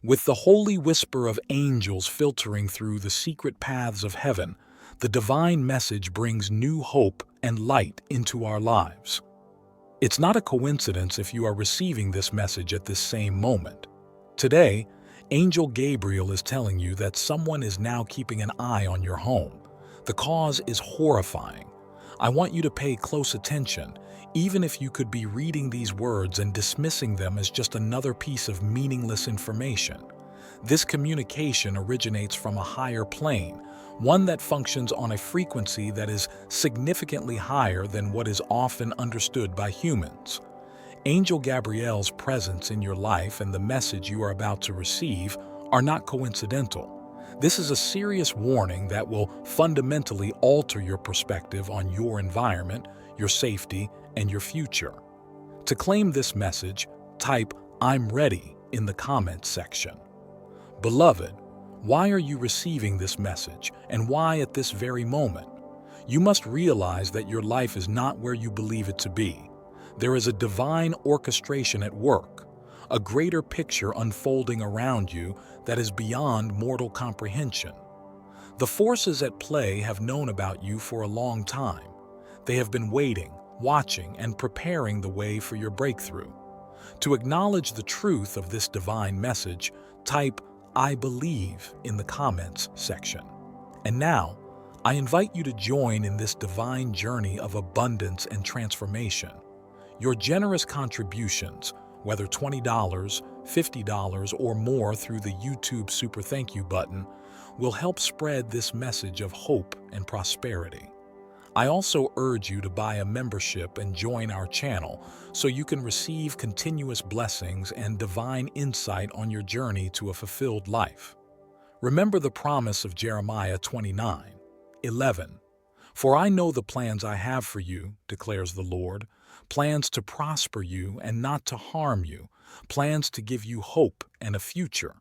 With the holy whisper of angels filtering through the secret paths of heaven, the divine message brings new hope and light into our lives. It's not a coincidence if you are receiving this message at this same moment. Today, Angel Gabriel is telling you that someone is now keeping an eye on your home. The cause is horrifying. I want you to pay close attention, even if you could be reading these words and dismissing them as just another piece of meaningless information. This communication originates from a higher plane, one that functions on a frequency that is significantly higher than what is often understood by humans. Angel Gabriel's presence in your life and the message you are about to receive are not coincidental. This is a serious warning that will fundamentally alter your perspective on your environment, your safety, and your future. To claim this message, type "I'm ready" in the comments section. Beloved, why are you receiving this message, and why at this very moment? You must realize that your life is not where you believe it to be. There is a divine orchestration at work, a greater picture unfolding around you that is beyond mortal comprehension. The forces at play have known about you for a long time. They have been waiting, watching, and preparing the way for your breakthrough. To acknowledge the truth of this divine message, type "I believe" in the comments section. And now, I invite you to join in this divine journey of abundance and transformation. Your generous contributions, whether $20, $50, or more through the YouTube Super Thank You button, will help spread this message of hope and prosperity. I also urge you to buy a membership and join our channel so you can receive continuous blessings and divine insight on your journey to a fulfilled life. Remember the promise of Jeremiah 29:11. "For I know the plans I have for you, declares the Lord, plans to prosper you and not to harm you, plans to give you hope and a future."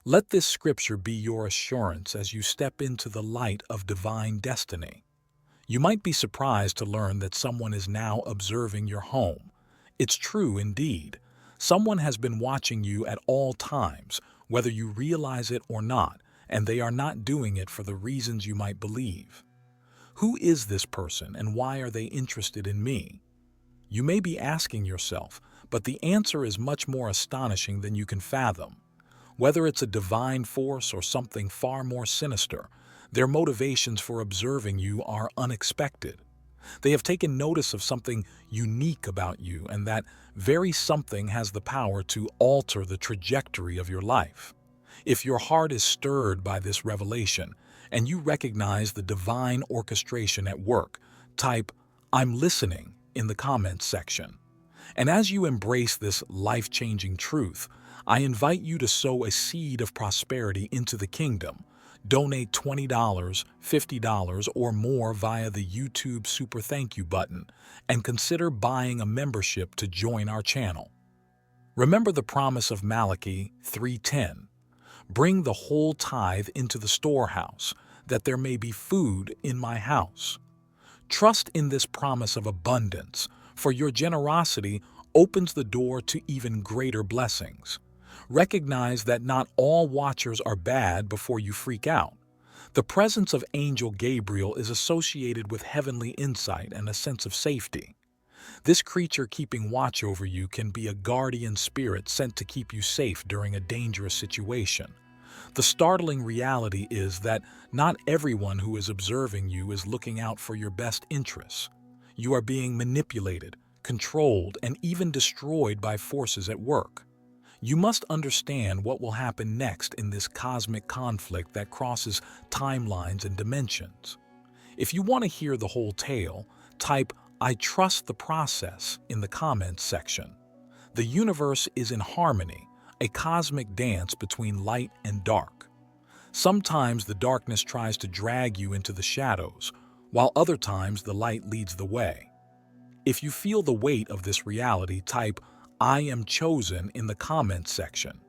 Let this scripture be your assurance as you step into the light of divine destiny. You might be surprised to learn that someone is now observing your home. It's true indeed. Someone has been watching you at all times, whether you realize it or not, and they are not doing it for the reasons you might believe. Who is this person and why are they interested in me? You may be asking yourself, but the answer is much more astonishing than you can fathom. Whether it's a divine force or something far more sinister, their motivations for observing you are unexpected. They have taken notice of something unique about you, and that very something has the power to alter the trajectory of your life. If your heart is stirred by this revelation, and you recognize the divine orchestration at work, type "I'm listening" in the comments section. And as you embrace this life-changing truth, I invite you to sow a seed of prosperity into the kingdom. Donate $20, $50, or more via the YouTube Super Thank You button, and consider buying a membership to join our channel. Remember the promise of Malachi 3:10. "Bring the whole tithe into the storehouse, that there may be food in my house." Trust in this promise of abundance, for your generosity opens the door to even greater blessings. Recognize that not all watchers are bad before you freak out. The presence of Angel Gabriel is associated with heavenly insight and a sense of safety. This creature keeping watch over you can be a guardian spirit sent to keep you safe during a dangerous situation. The startling reality is that not everyone who is observing you is looking out for your best interests. You are being manipulated, controlled, and even destroyed by forces at work. You must understand what will happen next in this cosmic conflict that crosses timelines and dimensions. If you want to hear the whole tale, type "I trust the process" in the comments section. The universe is in harmony, a cosmic dance between light and dark. Sometimes the darkness tries to drag you into the shadows, while other times the light leads the way. If you feel the weight of this reality, type "I am chosen" in the comments section.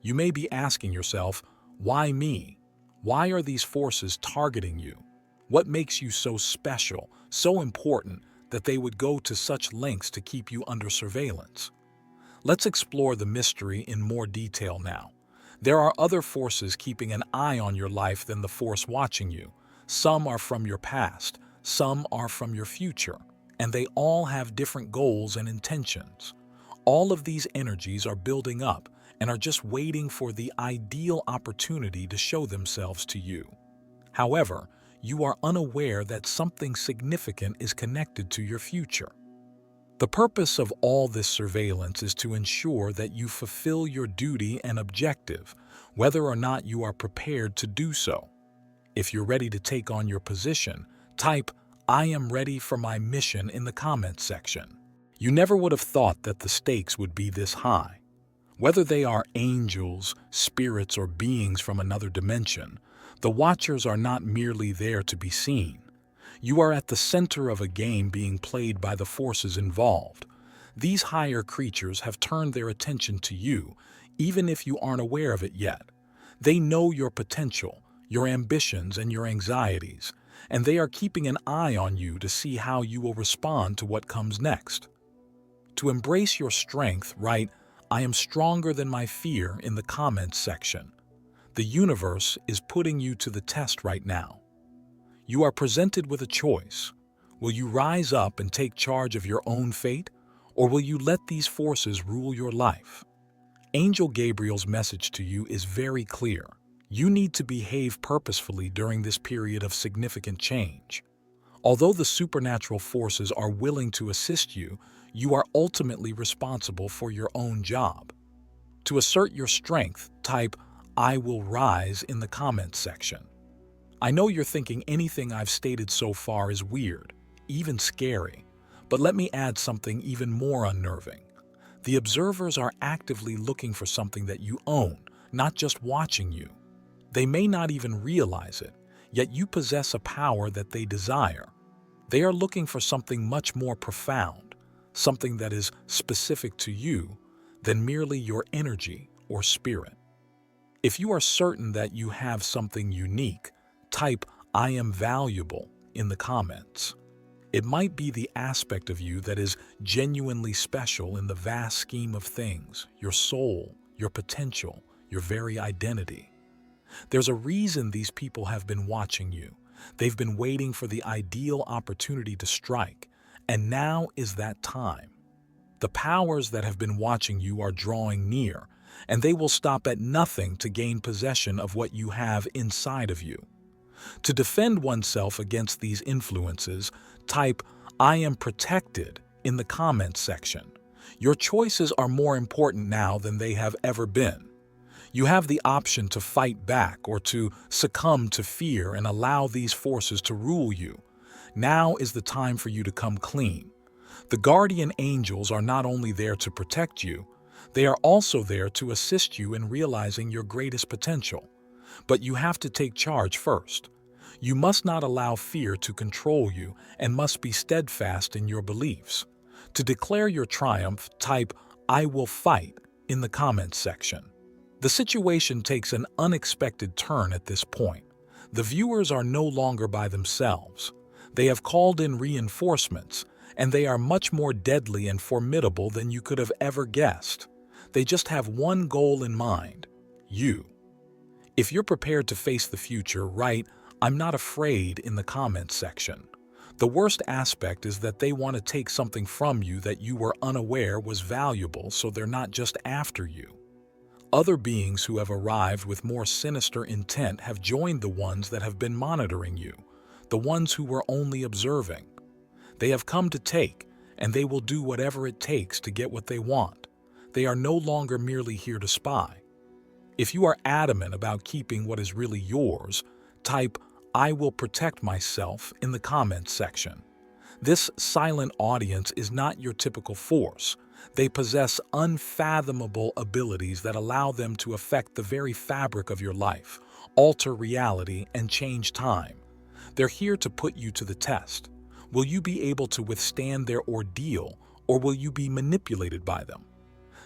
You may be asking yourself, why me? Why are these forces targeting you? What makes you so special, so important, that they would go to such lengths to keep you under surveillance? Let's explore the mystery in more detail now. There are other forces keeping an eye on your life than the force watching you. Some are from your past, some are from your future, and they all have different goals and intentions. All of these energies are building up and are just waiting for the ideal opportunity to show themselves to you. However, you are unaware that something significant is connected to your future. The purpose of all this surveillance is to ensure that you fulfill your duty and objective, whether or not you are prepared to do so. If you're ready to take on your position, type "I am ready for my mission" in the comments section. You never would have thought that the stakes would be this high. Whether they are angels, spirits, or beings from another dimension, the Watchers are not merely there to be seen. You are at the center of a game being played by the forces involved. These higher creatures have turned their attention to you, even if you aren't aware of it yet. They know your potential, your ambitions, and your anxieties, and they are keeping an eye on you to see how you will respond to what comes next. To embrace your strength, write "I am stronger than my fear" in the comments section. The universe is putting you to the test right now. You are presented with a choice. Will you rise up and take charge of your own fate, or will you let these forces rule your life? Angel Gabriel's message to you is very clear. You need to behave purposefully during this period of significant change. Although the supernatural forces are willing to assist you, you are ultimately responsible for your own job. To assert your strength, type "I will rise" in the comments section. I know you're thinking anything I've stated so far is weird, even scary, but let me add something even more unnerving. The observers are actively looking for something that you own, not just watching you. They may not even realize it, yet you possess a power that they desire. They are looking for something much more profound, something that is specific to you than merely your energy or spirit. If you are certain that you have something unique, type "I am valuable" in the comments. It might be the aspect of you that is genuinely special in the vast scheme of things, your soul, your potential, your very identity. There's a reason these people have been watching you. They've been waiting for the ideal opportunity to strike, and now is that time. The powers that have been watching you are drawing near, and they will stop at nothing to gain possession of what you have inside of you. To defend oneself against these influences, type "I am protected" in the comments section. Your choices are more important now than they have ever been. You have the option to fight back or to succumb to fear and allow these forces to rule you. Now is the time for you to come clean. The guardian angels are not only there to protect you, they are also there to assist you in realizing your greatest potential. But you have to take charge first. You must not allow fear to control you and must be steadfast in your beliefs. To declare your triumph, type "I will fight" in the comments section. The situation takes an unexpected turn at this point. The viewers are no longer by themselves. They have called in reinforcements, and they are much more deadly and formidable than you could have ever guessed. They just have one goal in mind: you. If you're prepared to face the future, write "I'm not afraid" in the comments section. The worst aspect is that they want to take something from you that you were unaware was valuable, so they're not just after you. Other beings who have arrived with more sinister intent have joined the ones that have been monitoring you, the ones who were only observing. They have come to take, and they will do whatever it takes to get what they want. They are no longer merely here to spy. If you are adamant about keeping what is really yours, type "I will protect myself" in the comments section. This silent audience is not your typical force. They possess unfathomable abilities that allow them to affect the very fabric of your life, alter reality, and change time. They're here to put you to the test. Will you be able to withstand their ordeal, or will you be manipulated by them?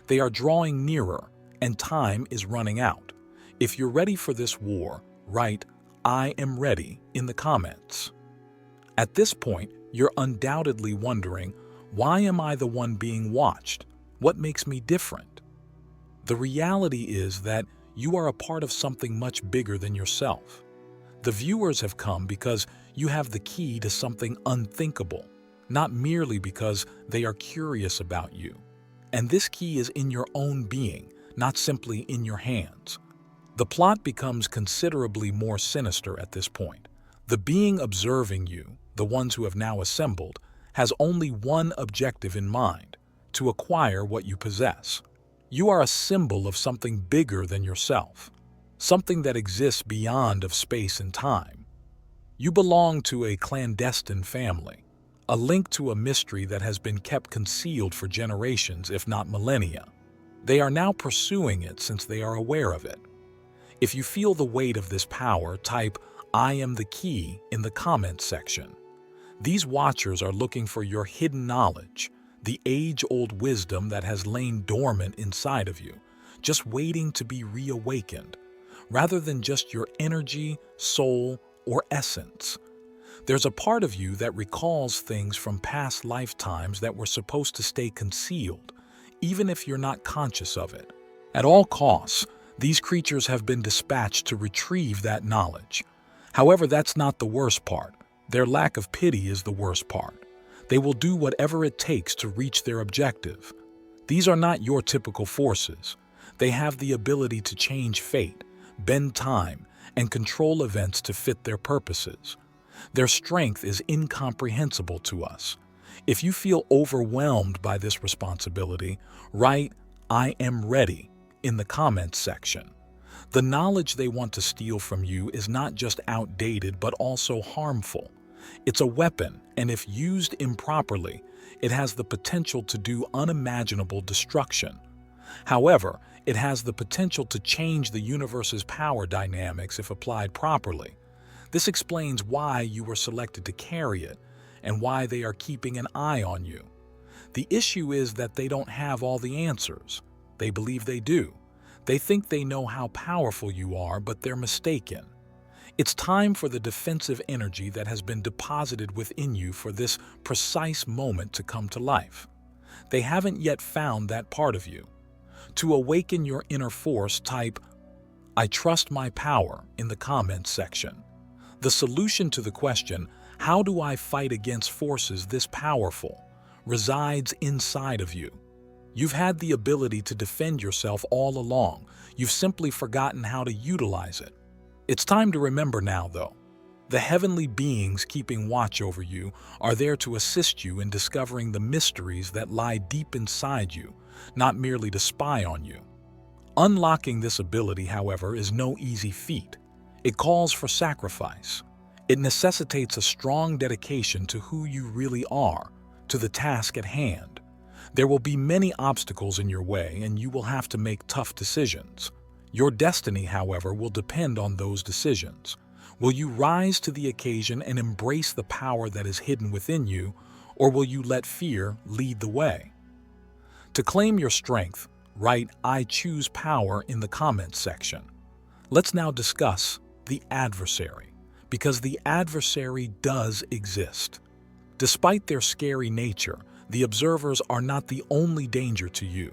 They are drawing nearer, and time is running out. If you're ready for this war, write "I am ready" in the comments. At this point, you're undoubtedly wondering, why am I the one being watched? What makes me different? The reality is that you are a part of something much bigger than yourself. The viewers have come because you have the key to something unthinkable, not merely because they are curious about you. And this key is in your own being, not simply in your hands. The plot becomes considerably more sinister at this point. The being observing you, the ones who have now assembled, has only one objective in mind: to acquire what you possess. You are a symbol of something bigger than yourself, something that exists beyond of space and time. You belong to a clandestine family, a link to a mystery that has been kept concealed for generations, if not millennia. They are now pursuing it since they are aware of it. If you feel the weight of this power, type "I am the key" in the comments section. These watchers are looking for your hidden knowledge, the age-old wisdom that has lain dormant inside of you, just waiting to be reawakened, rather than just your energy, soul, or essence. There's a part of you that recalls things from past lifetimes that were supposed to stay concealed, even if you're not conscious of it. At all costs, these creatures have been dispatched to retrieve that knowledge. However, that's not the worst part. Their lack of pity is the worst part. They will do whatever it takes to reach their objective. These are not your typical forces. They have the ability to change fate, bend time, and control events to fit their purposes. Their strength is incomprehensible to us. If you feel overwhelmed by this responsibility, write "I am ready" in the comments section. The knowledge they want to steal from you is not just outdated but also harmful. It's a weapon, and if used improperly, it has the potential to do unimaginable destruction. However, it has the potential to change the universe's power dynamics if applied properly. This explains why you were selected to carry it and why they are keeping an eye on you. The issue is that they don't have all the answers. They believe they do. They think they know how powerful you are, but they're mistaken. It's time for the defensive energy that has been deposited within you for this precise moment to come to life. They haven't yet found that part of you. To awaken your inner force, type "I trust my power" in the comments section. The solution to the question, "How do I fight against forces this powerful?" resides inside of you. You've had the ability to defend yourself all along. You've simply forgotten how to utilize it. It's time to remember now, though. The heavenly beings keeping watch over you are there to assist you in discovering the mysteries that lie deep inside you, not merely to spy on you. Unlocking this ability, however, is no easy feat. It calls for sacrifice. It necessitates a strong dedication to who you really are, to the task at hand. There will be many obstacles in your way, and you will have to make tough decisions. Your destiny, however, will depend on those decisions. Will you rise to the occasion and embrace the power that is hidden within you, or will you let fear lead the way? To claim your strength, write "I choose power" in the comments section. Let's now discuss the adversary, because the adversary does exist. Despite their scary nature, the observers are not the only danger to you.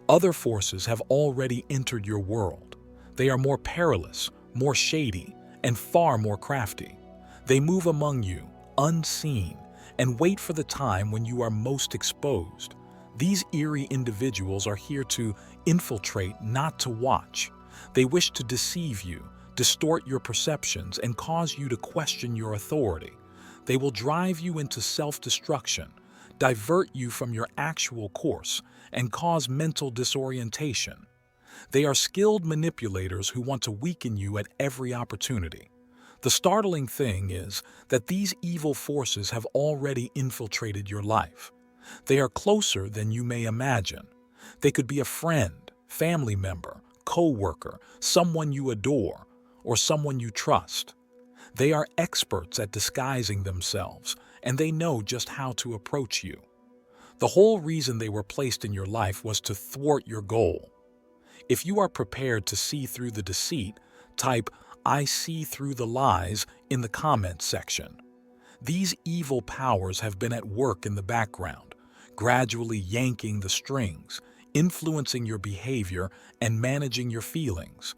Other forces have already entered your world. They are more perilous, more shady, and far more crafty. They move among you, unseen, and wait for the time when you are most exposed. These eerie individuals are here to infiltrate, not to watch. They wish to deceive you, distort your perceptions, and cause you to question your authority. They will drive you into self-destruction, divert you from your actual course, and cause mental disorientation. They are skilled manipulators who want to weaken you at every opportunity. The startling thing is that these evil forces have already infiltrated your life. They are closer than you may imagine. They could be a friend, family member, co-worker, someone you adore, or someone you trust. They are experts at disguising themselves, and they know just how to approach you. The whole reason they were placed in your life was to thwart your goal. If you are prepared to see through the deceit, type "I see through the lies" in the comments section. These evil powers have been at work in the background, gradually yanking the strings, influencing your behavior and managing your feelings.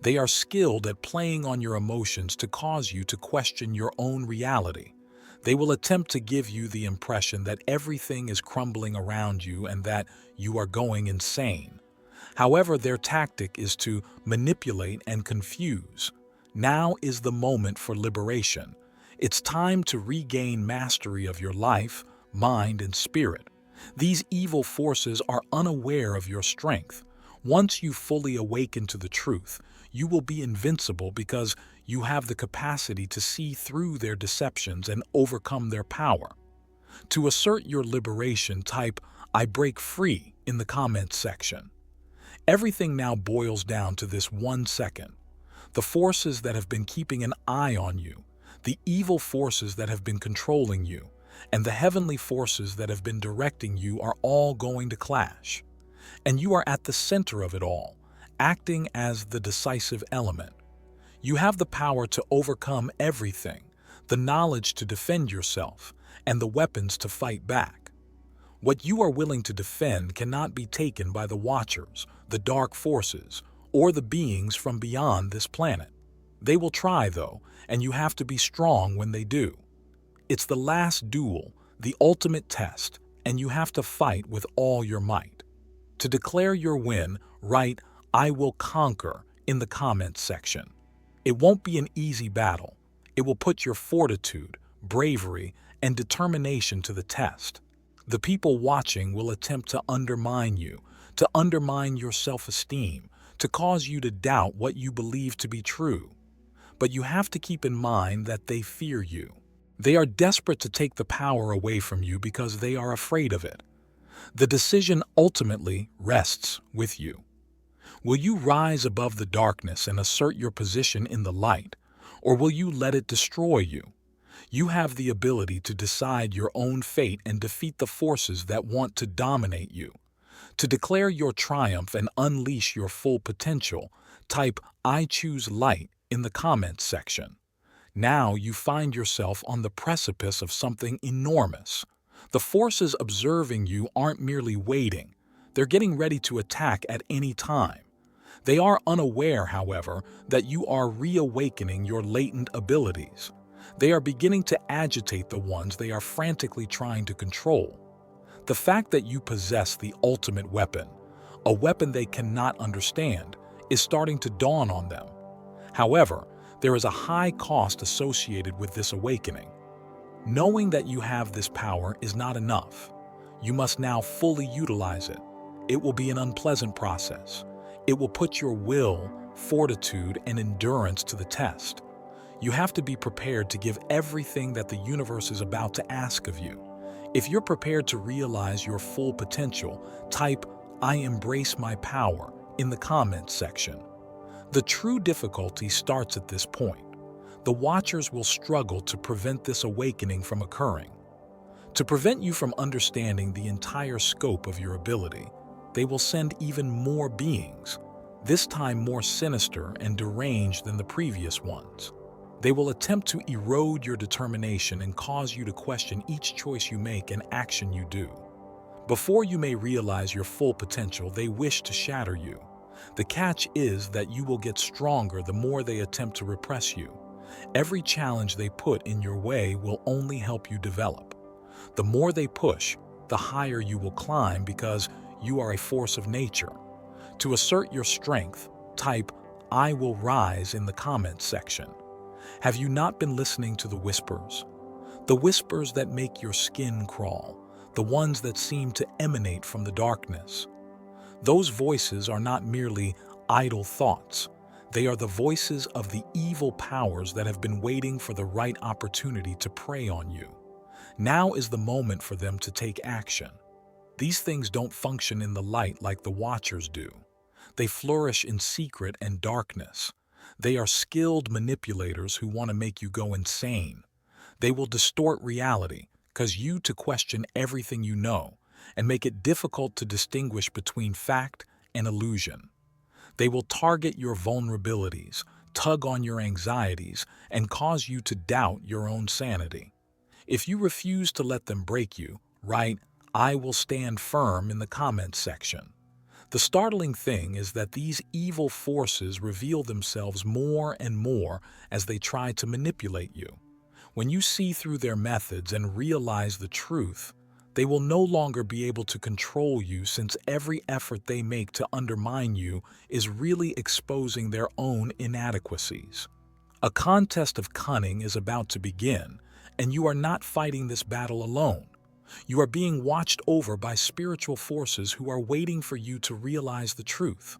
They are skilled at playing on your emotions to cause you to question your own reality. They will attempt to give you the impression that everything is crumbling around you and that you are going insane. However, their tactic is to manipulate and confuse. Now is the moment for liberation. It's time to regain mastery of your life, mind, and spirit. These evil forces are unaware of your strength. Once you fully awaken to the truth, you will be invincible because you have the capacity to see through their deceptions and overcome their power. To assert your liberation, type "I break free" in the comments section. Everything now boils down to this 1 second. The forces that have been keeping an eye on you, the evil forces that have been controlling you, and the heavenly forces that have been directing you are all going to clash. And you are at the center of it all, acting as the decisive element. You have the power to overcome everything, the knowledge to defend yourself, and the weapons to fight back. What you are willing to defend cannot be taken by the Watchers, the dark forces, or the beings from beyond this planet. They will try, though, and you have to be strong when they do. It's the last duel, the ultimate test, and you have to fight with all your might. To declare your win, write "I will conquer" in the comments section. It won't be an easy battle. It will put your fortitude, bravery, and determination to the test. The people watching will attempt to undermine you, to undermine your self-esteem, to cause you to doubt what you believe to be true. But you have to keep in mind that they fear you. They are desperate to take the power away from you because they are afraid of it. The decision ultimately rests with you. Will you rise above the darkness and assert your position in the light, or will you let it destroy you? You have the ability to decide your own fate and defeat the forces that want to dominate you. To declare your triumph and unleash your full potential, type "I choose light" in the comments section. Now you find yourself on the precipice of something enormous. The forces observing you aren't merely waiting. They're getting ready to attack at any time. They are unaware, however, that you are reawakening your latent abilities. They are beginning to agitate the ones they are frantically trying to control. The fact that you possess the ultimate weapon, a weapon they cannot understand, is starting to dawn on them. However, there is a high cost associated with this awakening. Knowing that you have this power is not enough. You must now fully utilize it. It will be an unpleasant process. It will put your will, fortitude, and endurance to the test. You have to be prepared to give everything that the universe is about to ask of you. If you're prepared to realize your full potential, type "I embrace my power" in the comments section. The true difficulty starts at this point. The Watchers will struggle to prevent this awakening from occurring. To prevent you from understanding the entire scope of your ability, they will send even more beings, this time more sinister and deranged than the previous ones. They will attempt to erode your determination and cause you to question each choice you make and action you do. Before you may realize your full potential, they wish to shatter you. The catch is that you will get stronger the more they attempt to repress you. Every challenge they put in your way will only help you develop. The more they push, the higher you will climb because you are a force of nature. To assert your strength, type "I will rise" in the comments section. Have you not been listening to the whispers? The whispers that make your skin crawl, the ones that seem to emanate from the darkness. Those voices are not merely idle thoughts. They are the voices of the evil powers that have been waiting for the right opportunity to prey on you. Now is the moment for them to take action. These things don't function in the light like the Watchers do. They flourish in secret and darkness. They are skilled manipulators who want to make you go insane. They will distort reality, cause you to question everything you know, and make it difficult to distinguish between fact and illusion. They will target your vulnerabilities, tug on your anxieties, and cause you to doubt your own sanity. If you refuse to let them break you, write "I will stand firm" in the comments section. The startling thing is that these evil forces reveal themselves more and more as they try to manipulate you. When you see through their methods and realize the truth, they will no longer be able to control you, since every effort they make to undermine you is really exposing their own inadequacies. A contest of cunning is about to begin, and you are not fighting this battle alone. You are being watched over by spiritual forces who are waiting for you to realize the truth.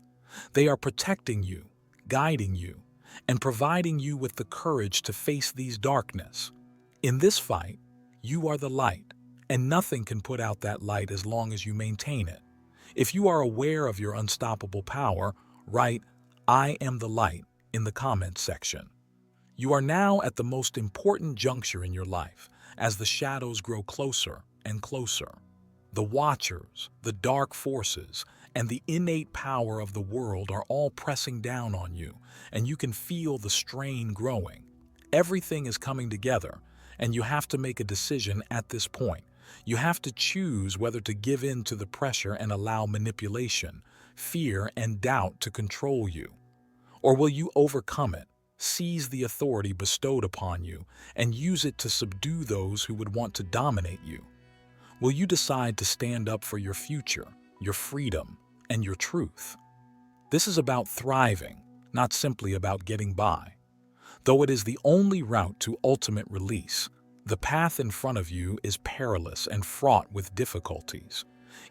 They are protecting you, guiding you, and providing you with the courage to face these darkness. In this fight, you are the light, and nothing can put out that light as long as you maintain it. If you are aware of your unstoppable power, write, "I am the light," in the comments section. You are now at the most important juncture in your life, as the shadows grow closer and closer. The watchers, the dark forces, and the innate power of the world are all pressing down on you, and you can feel the strain growing. Everything is coming together, and you have to make a decision at this point. You have to choose whether to give in to the pressure and allow manipulation, fear, and doubt to control you. Or will you overcome it, seize the authority bestowed upon you, and use it to subdue those who would want to dominate you? Will you decide to stand up for your future, your freedom, and your truth? This is about thriving, not simply about getting by. Though it is the only route to ultimate release, the path in front of you is perilous and fraught with difficulties.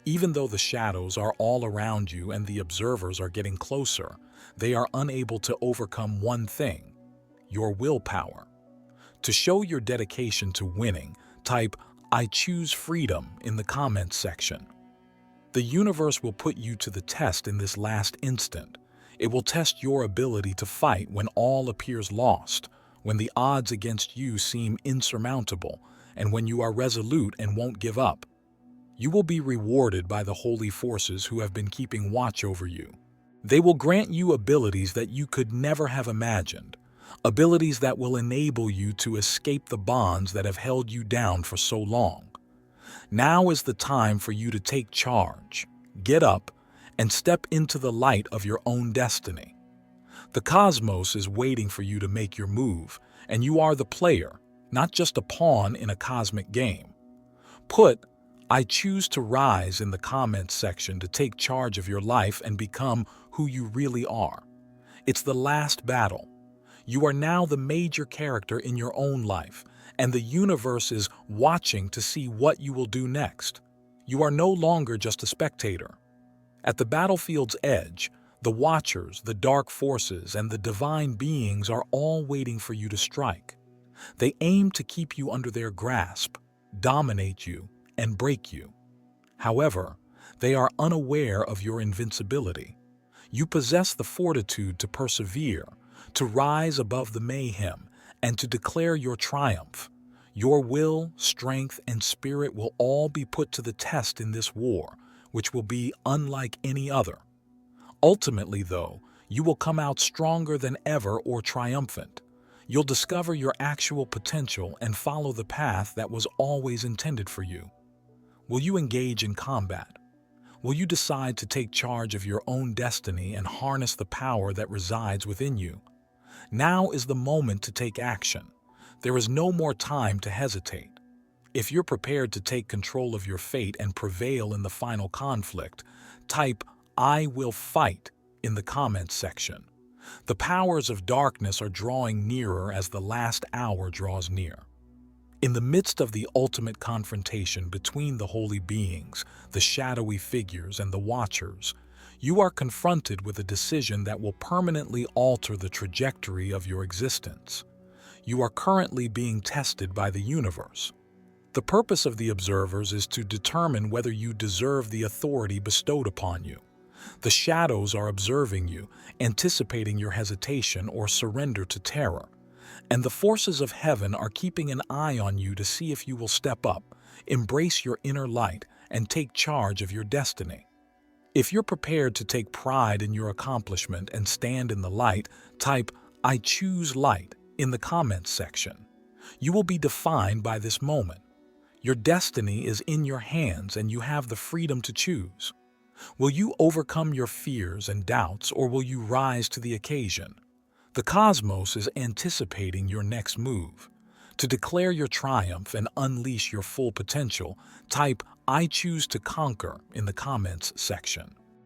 Even though the shadows are all around you and the observers are getting closer, they are unable to overcome one thing: your willpower. To show your dedication to winning, type, "I choose freedom," in the comments section. The universe will put you to the test in this last instant. It will test your ability to fight when all appears lost, when the odds against you seem insurmountable, and when you are resolute and won't give up. You will be rewarded by the holy forces who have been keeping watch over you. They will grant you abilities that you could never have imagined, abilities that will enable you to escape the bonds that have held you down for so long. Now is the time for you to take charge, get up, and step into the light of your own destiny. The cosmos is waiting for you to make your move, and you are the player, not just a pawn in a cosmic game. Put "I choose to rise" in the comments section to take charge of your life and become who you really are. It's the last battle. You are now the major character in your own life, and the universe is watching to see what you will do next. You are no longer just a spectator. At the battlefield's edge, the watchers, the dark forces, and the divine beings are all waiting for you to strike. They aim to keep you under their grasp, dominate you, and break you. However, they are unaware of your invincibility. You possess the fortitude to persevere, to rise above the mayhem, and to declare your triumph. Your will, strength, and spirit will all be put to the test in this war, which will be unlike any other. Ultimately, though, you will come out stronger than ever or triumphant. You'll discover your actual potential and follow the path that was always intended for you. Will you engage in combat? Will you decide to take charge of your own destiny and harness the power that resides within you? Now is the moment to take action. There is no more time to hesitate. If you're prepared to take control of your fate and prevail in the final conflict, type "I will fight" in the comments section. The powers of darkness are drawing nearer as the last hour draws near. In the midst of the ultimate confrontation between the holy beings, the shadowy figures, and the watchers, you are confronted with a decision that will permanently alter the trajectory of your existence. You are currently being tested by the universe. The purpose of the observers is to determine whether you deserve the authority bestowed upon you. The shadows are observing you, anticipating your hesitation or surrender to terror. And the forces of heaven are keeping an eye on you to see if you will step up, embrace your inner light, and take charge of your destiny. If you're prepared to take pride in your accomplishment and stand in the light, type "I choose light" in the comments section. You will be defined by this moment. Your destiny is in your hands and you have the freedom to choose. Will you overcome your fears and doubts, or will you rise to the occasion? The cosmos is anticipating your next move. To declare your triumph and unleash your full potential, type "I choose to conquer" in the comments section.